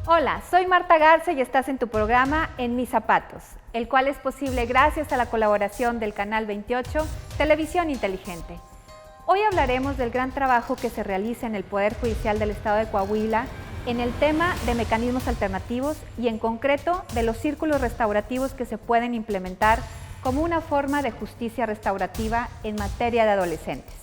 Hola, soy Marta Garza y estás en tu programa En Mis Zapatos, el cual es posible gracias a la colaboración del Canal 28, Televisión Inteligente. Hoy hablaremos del gran trabajo que se realiza en el Poder Judicial del Estado de Coahuila en el tema de mecanismos alternativos y en concreto de los círculos restaurativos que se pueden implementar como una forma de justicia restaurativa en materia de adolescentes.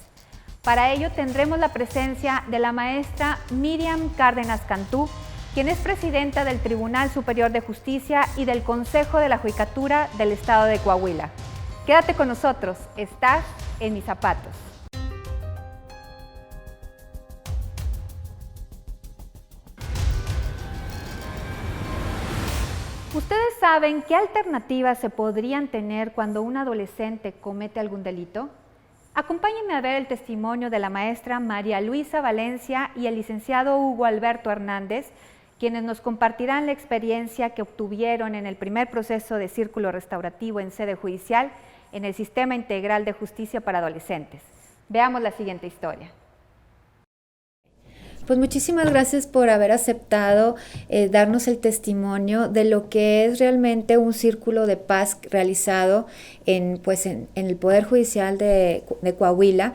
Para ello tendremos la presencia de la maestra Miriam Cárdenas Cantú, quien es presidenta del Tribunal Superior de Justicia y del Consejo de la Judicatura del Estado de Coahuila. Quédate con nosotros, estás en Mis Zapatos. ¿Ustedes saben qué alternativas se podrían tener cuando un adolescente comete algún delito? Acompáñenme a ver el testimonio de la maestra María Luisa Valencia y el licenciado Hugo Alberto Hernández, quienes nos compartirán la experiencia que obtuvieron en el primer proceso de círculo restaurativo en sede judicial en el Sistema Integral de Justicia para Adolescentes. Veamos la siguiente historia. Pues muchísimas gracias por haber aceptado darnos el testimonio de lo que es realmente un círculo de paz realizado en el Poder Judicial de Coahuila,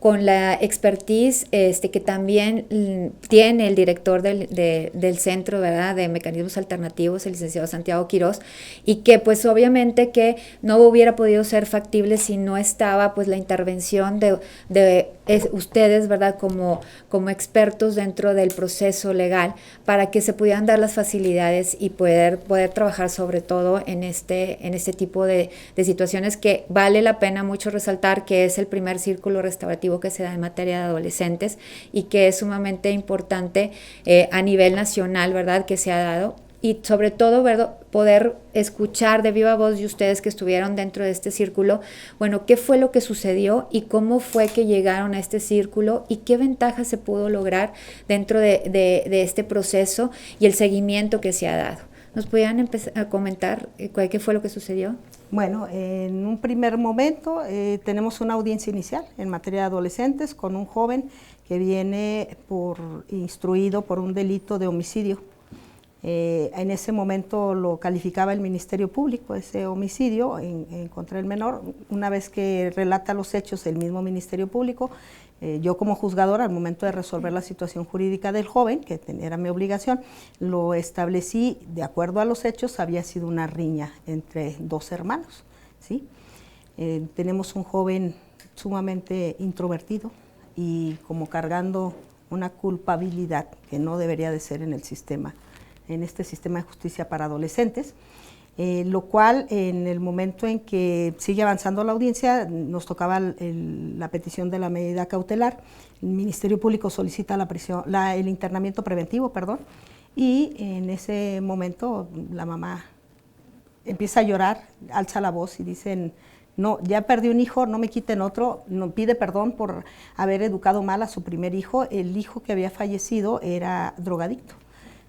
con la expertise que también tiene el director del Centro, ¿verdad?, de Mecanismos Alternativos, el licenciado Santiago Quirós, y que pues obviamente que no hubiera podido ser factible si no estaba pues la intervención de ustedes, ¿verdad?, como expertos dentro del proceso legal, para que se pudieran dar las facilidades y poder trabajar sobre todo en este tipo de situaciones, que vale la pena mucho resaltar que es el primer círculo restaurativo que se da en materia de adolescentes y que es sumamente importante a nivel nacional, ¿verdad?, que se ha dado. Y sobre todo, ¿verdad?, poder escuchar de viva voz de ustedes que estuvieron dentro de este círculo, bueno, qué fue lo que sucedió y cómo fue que llegaron a este círculo y qué ventajas se pudo lograr dentro de este proceso y el seguimiento que se ha dado. ¿Nos podrían empezar a comentar qué fue lo que sucedió? Bueno, en un primer momento tenemos una audiencia inicial en materia de adolescentes con un joven que viene instruido por un delito de homicidio. En ese momento lo calificaba el Ministerio Público, ese homicidio en contra del menor. Una vez que relata los hechos el mismo Ministerio Público, yo como juzgadora, al momento de resolver la situación jurídica del joven, que era mi obligación, lo establecí de acuerdo a los hechos. Había sido una riña entre dos hermanos, ¿sí? Tenemos un joven sumamente introvertido y como cargando una culpabilidad que no debería de ser en este sistema de justicia para adolescentes. Lo cual, en el momento en que sigue avanzando la audiencia, nos tocaba la petición de la medida cautelar. El Ministerio Público solicita el internamiento preventivo, y en ese momento la mamá empieza a llorar, alza la voz y dicen: no, ya perdí un hijo, no me quiten otro. No, pide perdón por haber educado mal a su primer hijo. El hijo que había fallecido era drogadicto.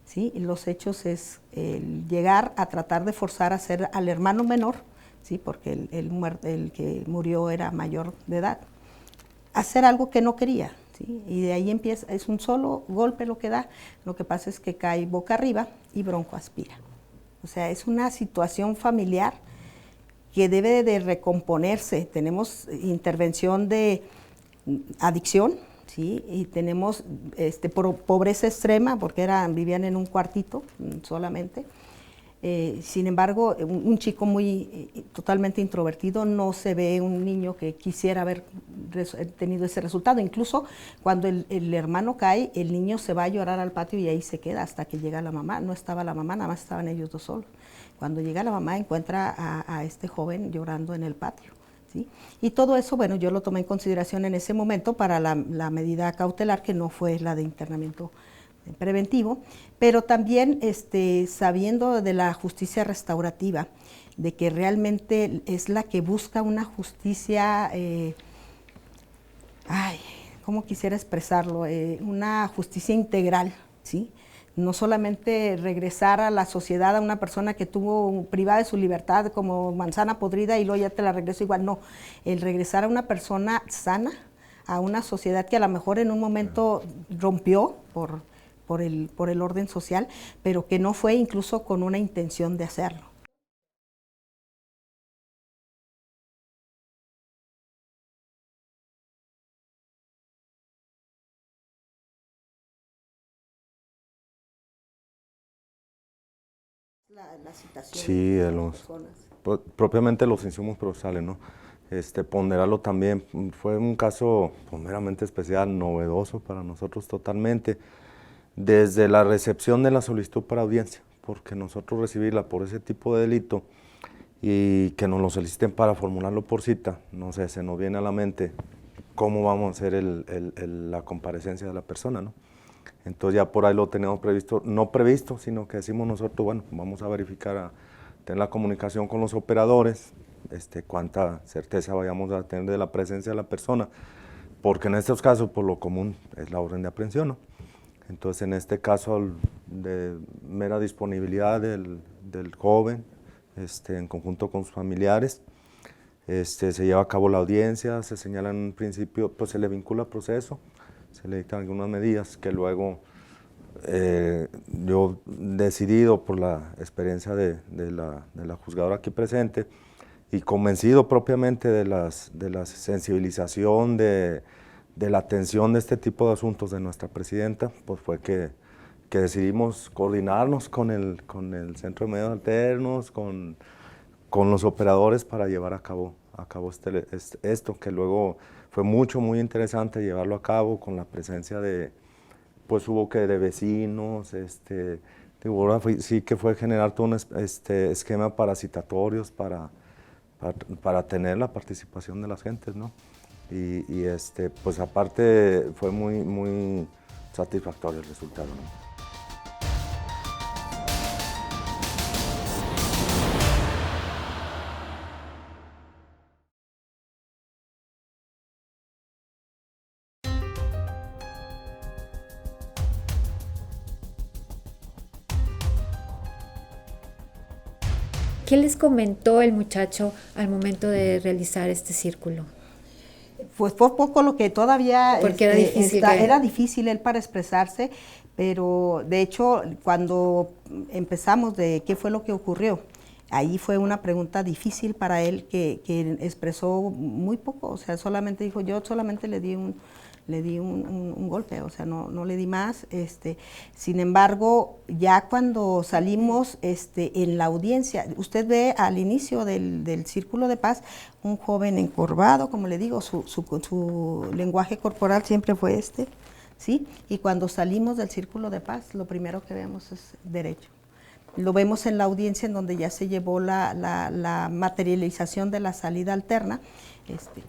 ¿Sí? Los hechos es llegar a tratar de forzar a hacer al hermano menor, ¿sí?, porque el que murió era mayor de edad, hacer algo que no quería, ¿sí? Y de ahí empieza, es un solo golpe lo que da. Lo que pasa es que cae boca arriba y broncoaspira. O sea, es una situación familiar que debe de recomponerse. Tenemos intervención de adicción, ¿sí? Y tenemos pobreza extrema, porque vivían en un cuartito solamente. Sin embargo, un chico totalmente introvertido, no se ve un niño que quisiera haber tenido ese resultado. Incluso cuando el hermano cae, el niño se va a llorar al patio y ahí se queda hasta que llega la mamá. No estaba la mamá, nada más estaban ellos dos solos. Cuando llega la mamá, encuentra a este joven llorando en el patio, ¿sí? Y todo eso, bueno, yo lo tomé en consideración en ese momento para la medida cautelar, que no fue la de internamiento preventivo, pero también sabiendo de la justicia restaurativa, de que realmente es la que busca una justicia, ¿cómo quisiera expresarlo? Una justicia integral, ¿sí? No solamente regresar a la sociedad a una persona que tuvo privada de su libertad como manzana podrida y luego ya te la regreso igual, no. El regresar a una persona sana, a una sociedad que a lo mejor en un momento rompió por el orden social, pero que no fue incluso con una intención de hacerlo. La citación Sí, de las personas. propiamente los insumos procesales, ¿no? Ponderarlo también fue un caso meramente especial, novedoso para nosotros totalmente, desde la recepción de la solicitud para audiencia, porque nosotros recibirla por ese tipo de delito y que nos lo soliciten para formularlo por cita, no sé, se nos viene a la mente cómo vamos a hacer la comparecencia de la persona, ¿no? Entonces ya por ahí lo tenemos previsto, no previsto, sino que decimos nosotros, bueno, vamos a verificar, a tener la comunicación con los operadores, cuánta certeza vayamos a tener de la presencia de la persona, porque en estos casos, por lo común, es la orden de aprehensión, ¿no? Entonces, en este caso, de mera disponibilidad del joven, en conjunto con sus familiares, se lleva a cabo la audiencia, se señala en un principio, pues se le vincula al proceso, se le dictan algunas medidas que luego yo decidido por la experiencia de la juzgadora aquí presente y convencido propiamente de la sensibilización, de la atención de este tipo de asuntos de nuestra presidenta, pues fue que decidimos coordinarnos con el Centro de Medios Alternos, con los operadores para llevar a cabo esto, que luego fue muy interesante llevarlo a cabo con la presencia pues hubo de vecinos, sí que fue generar todo un esquema parasitatorios para tener la participación de las gentes, ¿no? Y pues aparte fue muy satisfactorio el resultado, ¿no? ¿Qué les comentó el muchacho al momento de realizar este círculo? Pues fue poco lo que todavía Porque era difícil. Era difícil él para expresarse, pero de hecho cuando empezamos de qué fue lo que ocurrió, ahí fue una pregunta difícil para él que expresó muy poco, o sea, solamente dijo, yo solamente le di un golpe, o sea, no le di más. Sin embargo, ya cuando salimos en la audiencia, usted ve al inicio del Círculo de Paz un joven encorvado, como le digo, su lenguaje corporal siempre fue ¿sí? Y cuando salimos del Círculo de Paz, lo primero que vemos es derecho. Lo vemos en la audiencia en donde ya se llevó la materialización de la salida alterna,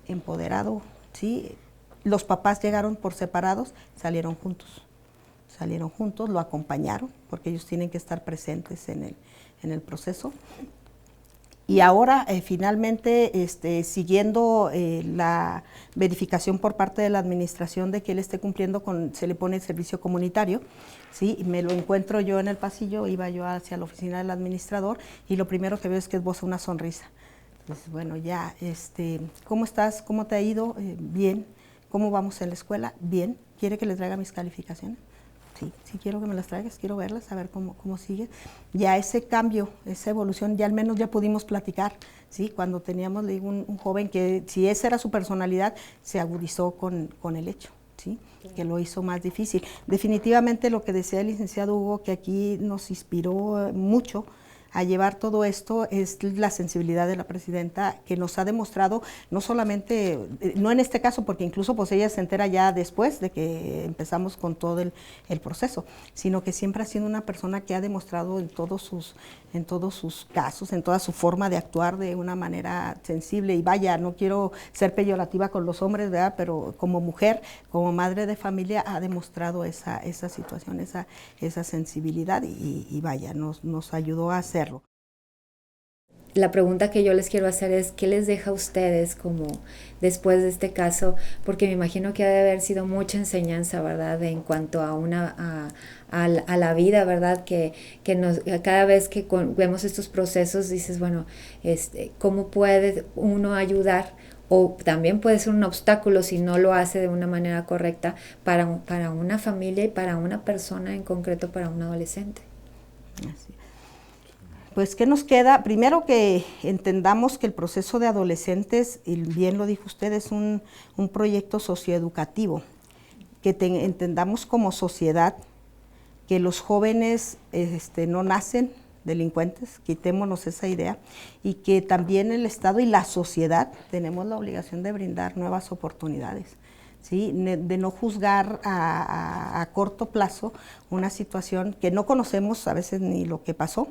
empoderado, ¿sí? Los papás llegaron por separados, salieron juntos, lo acompañaron, porque ellos tienen que estar presentes en el proceso. Y ahora, finalmente, siguiendo la verificación por parte de la administración de que él esté cumpliendo se le pone el servicio comunitario, ¿sí? Me lo encuentro yo en el pasillo, iba yo hacia la oficina del administrador, y lo primero que veo es que esboza una sonrisa. Entonces, bueno, ya, ¿cómo estás? ¿Cómo te ha ido? Bien. ¿Cómo vamos en la escuela? Bien. ¿Quiere que le traiga mis calificaciones? Sí quiero que me las traigas, quiero verlas, a ver cómo sigue. Ya ese cambio, esa evolución, ya al menos ya pudimos platicar, ¿sí? Cuando teníamos, le digo, un joven que, si esa era su personalidad, se agudizó con el hecho, ¿sí? Que lo hizo más difícil. Definitivamente lo que decía el licenciado Hugo, que aquí nos inspiró mucho a llevar todo esto, es la sensibilidad de la presidenta, que nos ha demostrado, no solamente, no en este caso, porque incluso pues ella se entera ya después de que empezamos con todo el proceso, sino que siempre ha sido una persona que ha demostrado en todos sus casos, en toda su forma de actuar de una manera sensible. Y vaya, no quiero ser peyorativa con los hombres, ¿verdad? Pero como mujer, como madre de familia, ha demostrado esa situación, esa sensibilidad, y vaya, nos ayudó a hacerlo. La pregunta que yo les quiero hacer es, ¿qué les deja a ustedes como después de este caso? Porque me imagino que ha de haber sido mucha enseñanza, ¿verdad? En cuanto a a la vida, ¿verdad? Que cada vez que vemos estos procesos dices, bueno, ¿cómo puede uno ayudar o también puede ser un obstáculo si no lo hace de una manera correcta para una familia y para una persona en concreto, para un adolescente. Así. Pues, ¿qué nos queda? Primero que entendamos que el proceso de adolescentes, y bien lo dijo usted, es un proyecto socioeducativo, que entendamos como sociedad que los jóvenes no nacen delincuentes, quitémonos esa idea, y que también el Estado y la sociedad tenemos la obligación de brindar nuevas oportunidades, ¿sí? De no juzgar a corto plazo una situación que no conocemos a veces ni lo que pasó,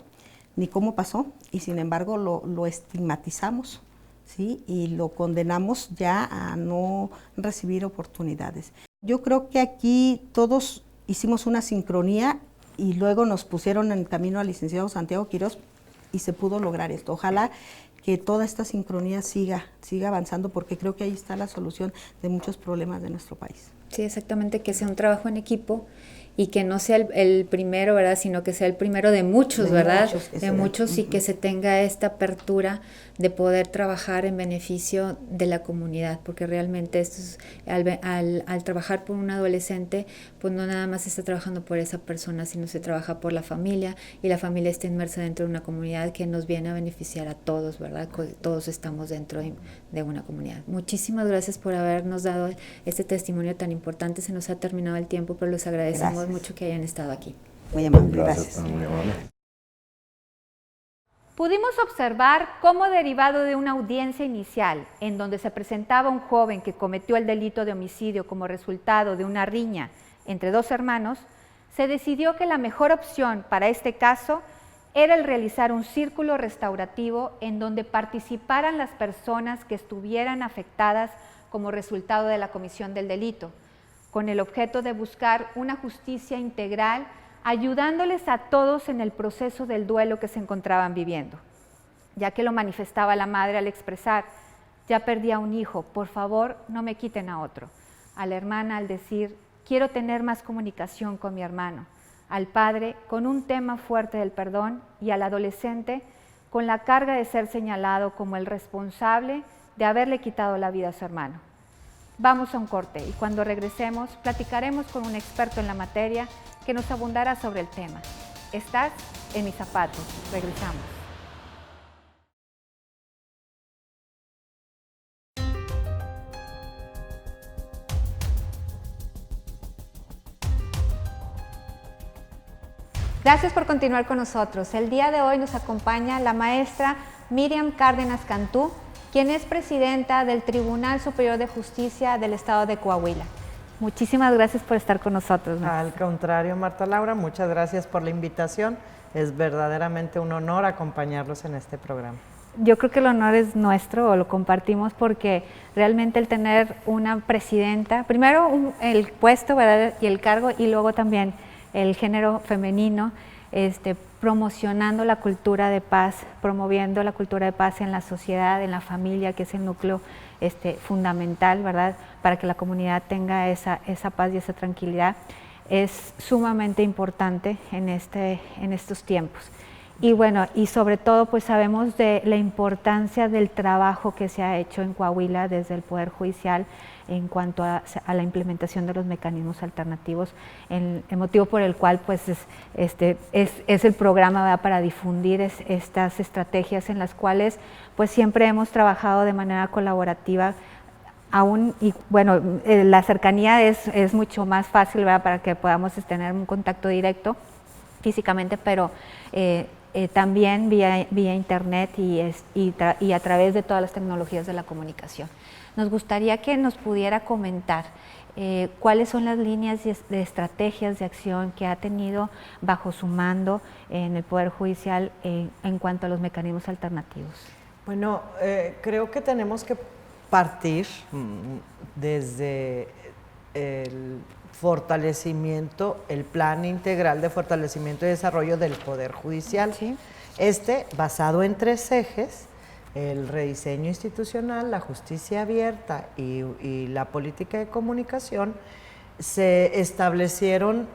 ni cómo pasó, y sin embargo lo estigmatizamos, ¿sí? Y lo condenamos ya a no recibir oportunidades. Yo creo que aquí todos hicimos una sincronía y luego nos pusieron en camino al licenciado Santiago Quirós y se pudo lograr esto. Ojalá que toda esta sincronía siga avanzando, porque creo que ahí está la solución de muchos problemas de nuestro país. Sí, exactamente, que sea un trabajo en equipo y que no sea el primero, ¿verdad? Sino que sea el primero de muchos, ¿verdad? De muchos, y que se tenga esta apertura de poder trabajar en beneficio de la comunidad, porque realmente esto es, al trabajar por un adolescente, pues no nada más se está trabajando por esa persona, sino se trabaja por la familia, y la familia está inmersa dentro de una comunidad que nos viene a beneficiar a todos, ¿verdad? Todos estamos dentro de una comunidad. Muchísimas gracias por habernos dado este testimonio tan importante. Se nos ha terminado el tiempo, pero les agradecemos mucho que hayan estado aquí. Muy amable, gracias. Muy amable. Pudimos observar cómo, derivado de una audiencia inicial en donde se presentaba un joven que cometió el delito de homicidio como resultado de una riña entre dos hermanos, se decidió que la mejor opción para este caso era el realizar un círculo restaurativo en donde participaran las personas que estuvieran afectadas como resultado de la comisión del delito, con el objeto de buscar una justicia integral, ayudándoles a todos en el proceso del duelo que se encontraban viviendo, ya que lo manifestaba la madre al expresar: ya perdí a un hijo, por favor no me quiten a otro; a la hermana al decir: quiero tener más comunicación con mi hermano; al padre con un tema fuerte del perdón, y al adolescente con la carga de ser señalado como el responsable de haberle quitado la vida a su hermano. Vamos a un corte y cuando regresemos platicaremos con un experto en la materia que nos abundará sobre el tema. Estás en Mis Zapatos. Regresamos. Gracias por continuar con nosotros. El día de hoy nos acompaña la maestra Miriam Cárdenas Cantú, quien es presidenta del Tribunal Superior de Justicia del Estado de Coahuila. Muchísimas gracias por estar con nosotros, maestra. Al contrario, Marta Laura, muchas gracias por la invitación. Es verdaderamente un honor acompañarlos en este programa. Yo creo que el honor es nuestro, o lo compartimos, porque realmente el tener una presidenta, primero el puesto, ¿verdad?, y el cargo, y luego también el género femenino, promocionando la cultura de paz, promoviendo la cultura de paz en la sociedad, en la familia, que es el núcleo fundamental, ¿verdad?, para que la comunidad tenga esa paz y esa tranquilidad, es sumamente importante en estos tiempos. Y bueno, y sobre todo pues sabemos de la importancia del trabajo que se ha hecho en Coahuila desde el Poder Judicial en cuanto a la implementación de los mecanismos alternativos, el motivo por el cual pues es el programa, ¿verdad?, para difundir estas estrategias en las cuales pues siempre hemos trabajado de manera colaborativa. Aún, y bueno, la cercanía es mucho más fácil, ¿verdad?, para que podamos tener un contacto directo físicamente, pero también vía internet y a través de todas las tecnologías de la comunicación. Nos gustaría que nos pudiera comentar cuáles son las líneas de estrategias de acción que ha tenido bajo su mando en el Poder Judicial en cuanto a los mecanismos alternativos. Bueno, creo que tenemos que partir desde el fortalecimiento, el plan integral de fortalecimiento y desarrollo del Poder Judicial. Sí. Basado en 3 ejes: el rediseño institucional, la justicia abierta y la política de comunicación. Se establecieron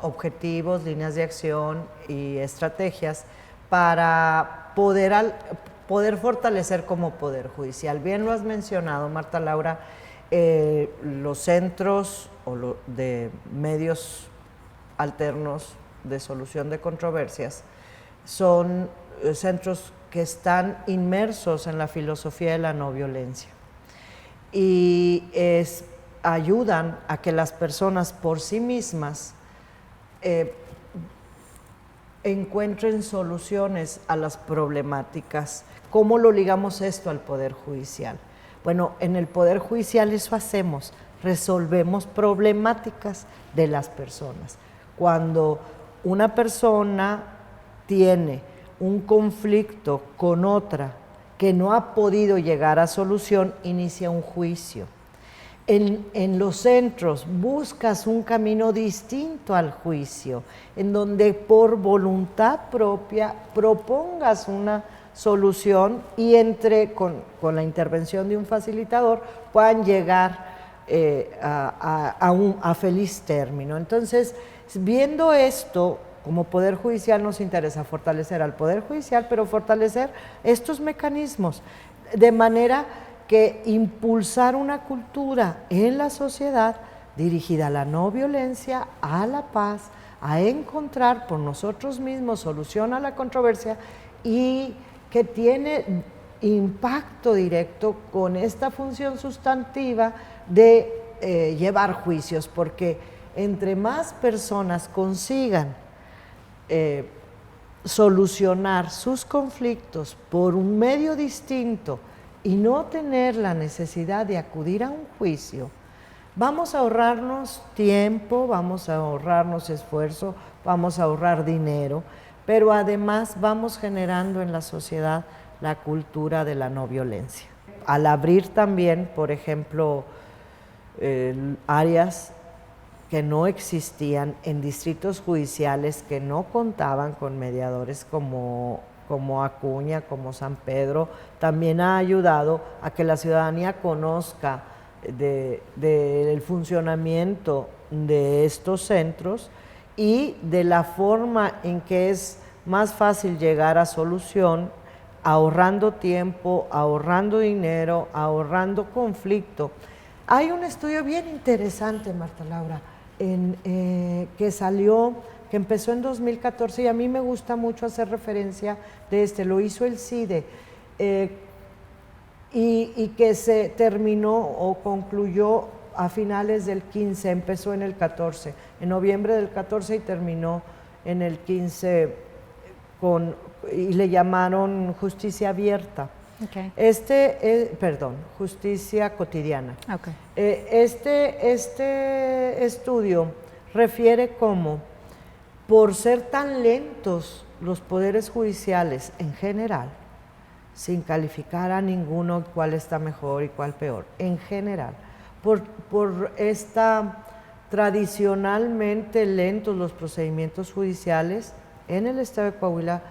objetivos, líneas de acción y estrategias para poder poder fortalecer como Poder Judicial. Bien lo has mencionado, Marta Laura, los centros de medios alternos de solución de controversias son centros que están inmersos en la filosofía de la no violencia y ayudan a que las personas por sí mismas encuentren soluciones a las problemáticas. ¿Cómo lo ligamos esto al Poder Judicial? Bueno, en el Poder Judicial eso hacemos, resolvemos problemáticas de las personas. Cuando una persona tiene un conflicto con otra que no ha podido llegar a solución, inicia un juicio. En los centros buscas un camino distinto al juicio, en donde por voluntad propia propongas una solución y con la intervención de un facilitador puedan llegar a feliz término. Entonces, viendo esto, como Poder Judicial nos interesa fortalecer al Poder Judicial, pero fortalecer estos mecanismos, de manera que impulsar una cultura en la sociedad dirigida a la no violencia, a la paz, a encontrar por nosotros mismos solución a la controversia y que tiene impacto directo con esta función sustantiva de llevar juicios, porque entre más personas consigan solucionar sus conflictos por un medio distinto y no tener la necesidad de acudir a un juicio, vamos a ahorrarnos tiempo, vamos a ahorrarnos esfuerzo, vamos a ahorrar dinero, pero además vamos generando en la sociedad la cultura de la no violencia. Al abrir también, por ejemplo, áreas que no existían en distritos judiciales que no contaban con mediadores como Acuña, como San Pedro, también ha ayudado a que la ciudadanía conozca del funcionamiento de estos centros y de la forma en que es más fácil llegar a solución, ahorrando tiempo, ahorrando dinero, ahorrando conflicto. Hay un estudio bien interesante, Marta Laura, que salió, que empezó en 2014 y a mí me gusta mucho hacer referencia de lo hizo el CIDE y que se terminó o concluyó a finales del 15, empezó en el 14, en noviembre del 14 y terminó en el 15 y le llamaron justicia abierta. Okay. Justicia cotidiana. Okay. Este estudio refiere cómo, por ser tan lentos los poderes judiciales en general, sin calificar a ninguno cuál está mejor y cuál peor, en general, por tradicionalmente lentos los procedimientos judiciales, en el estado de Coahuila,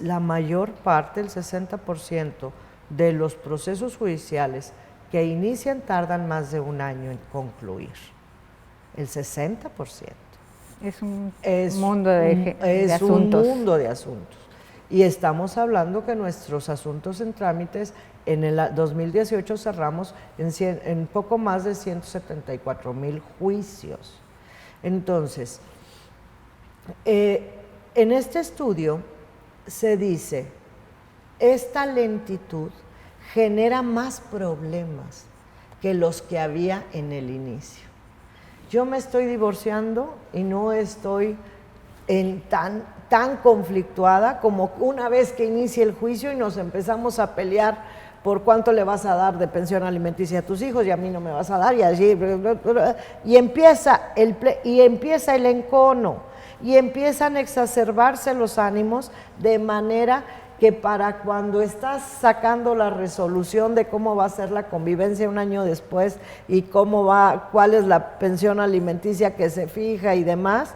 la mayor parte, el 60% de los procesos judiciales que inician tardan más de un año en concluir. El 60%. Es un mundo de asuntos. Es un mundo de asuntos. Y estamos hablando que nuestros asuntos en trámites, en el 2018 cerramos en poco más de 174,000 juicios. Entonces, en este estudio se dice, esta lentitud genera más problemas que los que había en el inicio. Yo me estoy divorciando y no estoy tan conflictuada como una vez que inicie el juicio y nos empezamos a pelear por cuánto le vas a dar de pensión alimenticia a tus hijos y a mí no me vas a dar y allí, y empieza el encono. Y empiezan a exacerbarse los ánimos de manera que para cuando estás sacando la resolución de cómo va a ser la convivencia un año después y cuál es la pensión alimenticia que se fija y demás,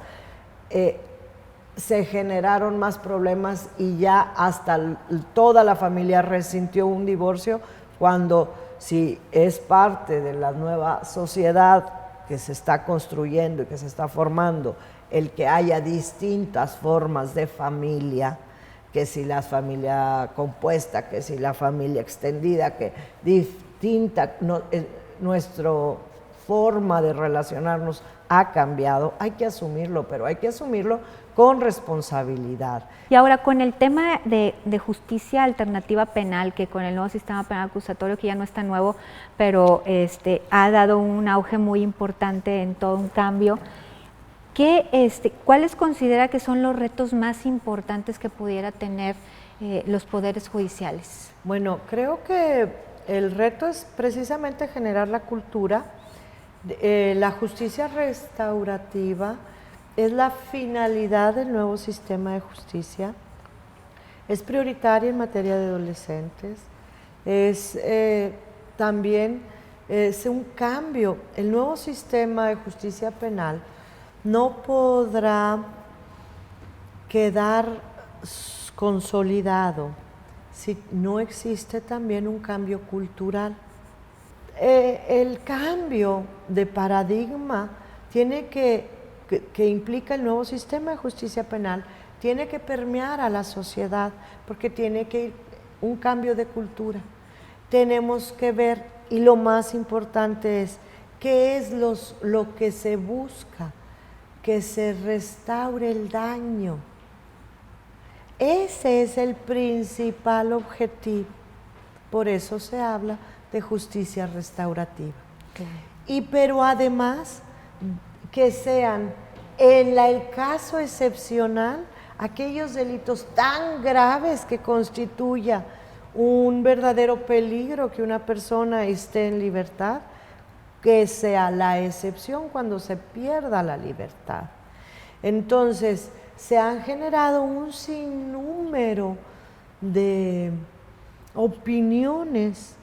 se generaron más problemas y ya hasta toda la familia resintió un divorcio, cuando si es parte de la nueva sociedad que se está construyendo y que se está formando, el que haya distintas formas de familia, que si la familia compuesta, que si la familia extendida, que distinta, nuestra forma de relacionarnos ha cambiado, hay que asumirlo, pero hay que asumirlo con responsabilidad. Y ahora con el tema de justicia alternativa penal, que con el nuevo sistema penal acusatorio, que ya no es tan nuevo, pero ha dado un auge muy importante en todo un cambio, ¿cuáles considera que son los retos más importantes que pudiera tener los poderes judiciales? Bueno, creo que el reto es precisamente generar la cultura. La justicia restaurativa es la finalidad del nuevo sistema de justicia, es prioritaria en materia de adolescentes, es también un cambio. El nuevo sistema de justicia penal no podrá quedar consolidado si no existe también un cambio cultural. El cambio de paradigma que implica el nuevo sistema de justicia penal tiene que permear a la sociedad, porque tiene que ir un cambio de cultura. Tenemos que ver, y lo más importante es, ¿qué es lo que se busca? Que se restaure el daño. Ese es el principal objetivo. Por eso se habla de justicia restaurativa. Claro. Pero además que sean, en el caso excepcional, aquellos delitos tan graves que constituya un verdadero peligro que una persona esté en libertad, que sea la excepción cuando se pierda la libertad. Entonces, se han generado un sinnúmero de opiniones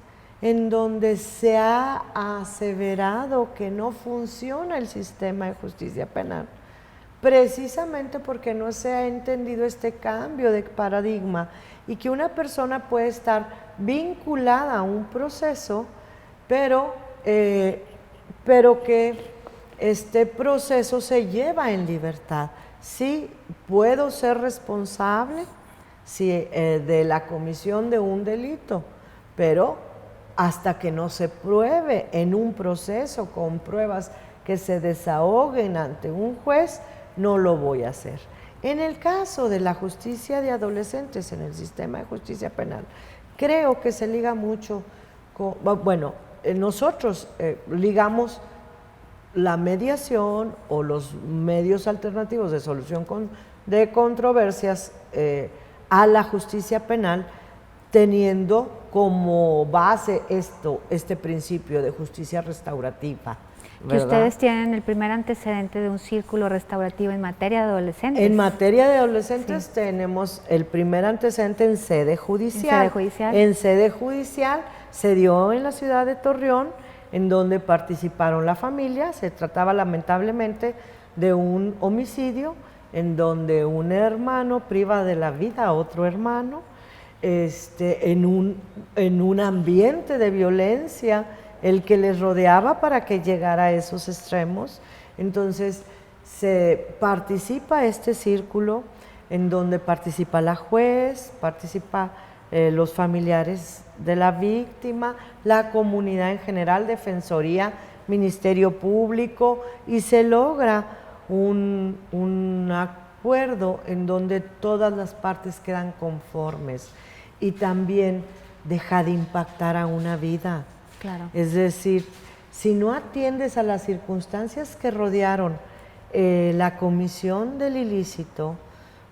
en donde se ha aseverado que no funciona el sistema de justicia penal, precisamente porque no se ha entendido este cambio de paradigma y que una persona puede estar vinculada a un proceso, pero que este proceso se lleva en libertad. Sí, puedo ser responsable de la comisión de un delito, pero hasta que no se pruebe en un proceso con pruebas que se desahoguen ante un juez, no lo voy a hacer. En el caso de la justicia de adolescentes en el sistema de justicia penal, creo que se liga mucho con, nosotros ligamos la mediación o los medios alternativos de solución de controversias a la justicia penal, teniendo como base este principio de justicia restaurativa. Que ustedes tienen el primer antecedente de un círculo restaurativo en materia de adolescentes. En materia de adolescentes tenemos el primer antecedente en sede judicial. En sede judicial se dio en la ciudad de Torreón, en donde participaron la familia. Se trataba lamentablemente de un homicidio en donde un hermano priva de la vida a otro hermano, en un ambiente de violencia, el que les rodeaba para que llegara a esos extremos. Entonces se participa este círculo en donde participa la juez, participa los familiares de la víctima, la comunidad en general, defensoría, ministerio público, y se logra un acuerdo en donde todas las partes quedan conformes y también deja de impactar a una vida. Claro. Es decir, si no atiendes a las circunstancias que rodearon la comisión del ilícito,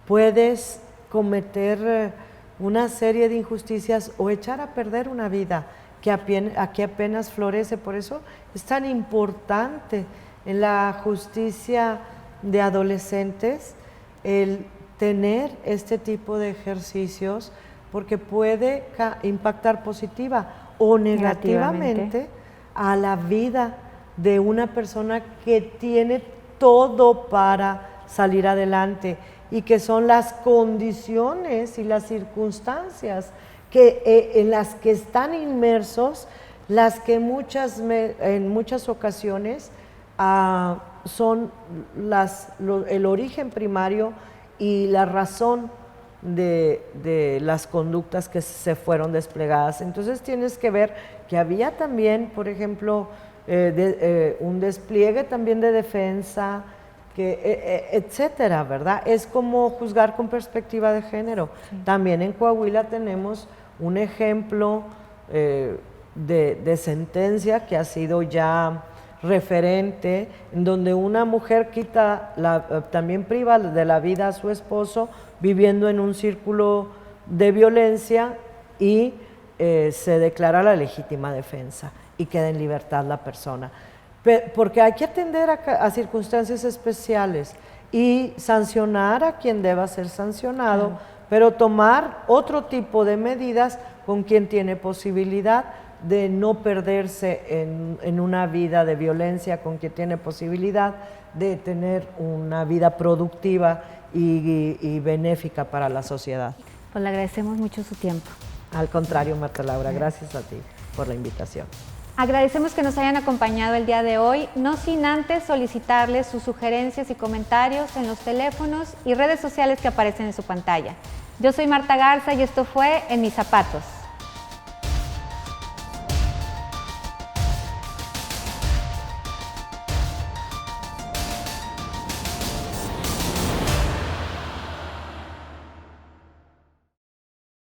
puedes cometer una serie de injusticias o echar a perder una vida que aquí apenas florece. Por eso es tan importante en la justicia de adolescentes el tener este tipo de ejercicios, porque puede impactar positiva o negativamente a la vida de una persona que tiene todo para salir adelante y que son las condiciones y las circunstancias en las que están inmersos, las que en muchas ocasiones son el origen primario y la razón de las conductas que se fueron desplegadas. Entonces tienes que ver que había también, por ejemplo, un despliegue también de defensa, etcétera, ¿verdad? Es como juzgar con perspectiva de género. Sí. También en Coahuila tenemos un ejemplo de sentencia que ha sido ya referente, en donde una mujer también priva de la vida a su esposo viviendo en un círculo de violencia y se declara la legítima defensa y queda en libertad la persona. Porque hay que atender a circunstancias especiales y sancionar a quien deba ser sancionado, claro, pero tomar otro tipo de medidas con quien tiene posibilidad de no perderse en una vida de violencia, con quien tiene posibilidad de tener una vida productiva y benéfica para la sociedad. Pues le agradecemos mucho su tiempo. Al contrario, Marta Laura, gracias a ti por la invitación. Agradecemos que nos hayan acompañado el día de hoy, no sin antes solicitarles sus sugerencias y comentarios en los teléfonos y redes sociales que aparecen en su pantalla. Yo soy Marta Garza y esto fue En Mis Zapatos.